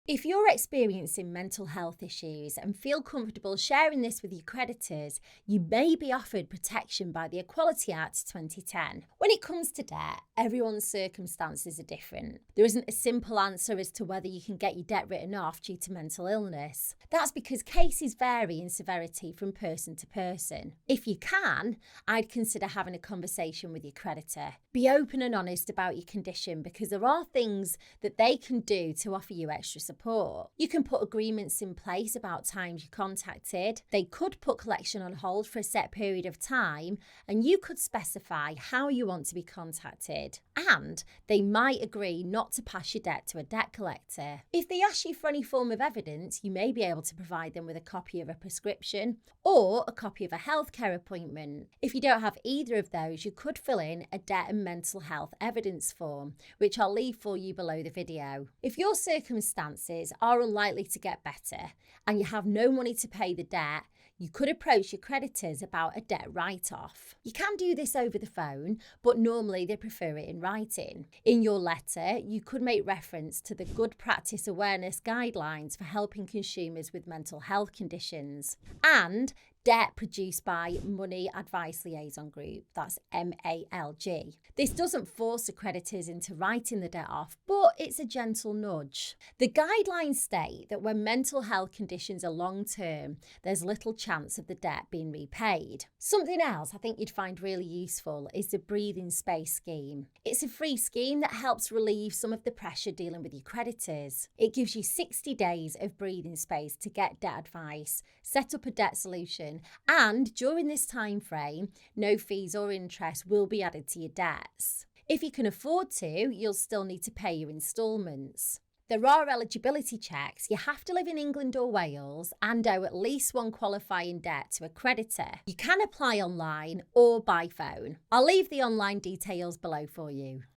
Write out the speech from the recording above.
If you're experiencing mental health issues and feel comfortable sharing this with your creditors, you may be offered protection by the Equality Act 2010. When it comes to debt, everyone's circumstances are different. There isn't a simple answer as to whether you can get your debt written off due to mental illness. That's because cases vary in severity from person to person. If you can, I'd consider having a conversation with your creditor. Be open and honest about your condition because there are things that they can do to offer you extra support. You can put agreements in place about times you're contacted. They could put collection on hold for a set period of time, and you could specify how you want to be contacted. And they might agree not to pass your debt to a debt collector. If they ask you for any form of evidence, you may be able to provide them with a copy of a prescription or a copy of a healthcare appointment. If you don't have either of those, you could fill in a debt and mental health evidence form, which I'll leave for you below the video. If your circumstances are unlikely to get better and you have no money to pay the debt, you could approach your creditors about a debt write-off. You can do this over the phone, but normally they prefer it in writing. In your letter, you could make reference to the Good Practice Awareness Guidelines for helping consumers with mental health conditions and debt produced by Money Advice Liaison Group, that's MALG. This doesn't force the creditors into writing the debt off, but it's a gentle nudge. The guidelines state that when mental health conditions are long-term, there's little chance of the debt being repaid. Something else I think you'd find really useful is the Breathing Space scheme. It's a free scheme that helps relieve some of the pressure dealing with your creditors. It gives you 60 days of breathing space to get debt advice, set up a debt solution, and during this time frame, no fees or interest will be added to your debts. If you can afford to, you'll still need to pay your instalments. There are eligibility checks. You have to live in England or Wales and owe at least one qualifying debt to a creditor. You can apply online or by phone. I'll leave the online details below for you.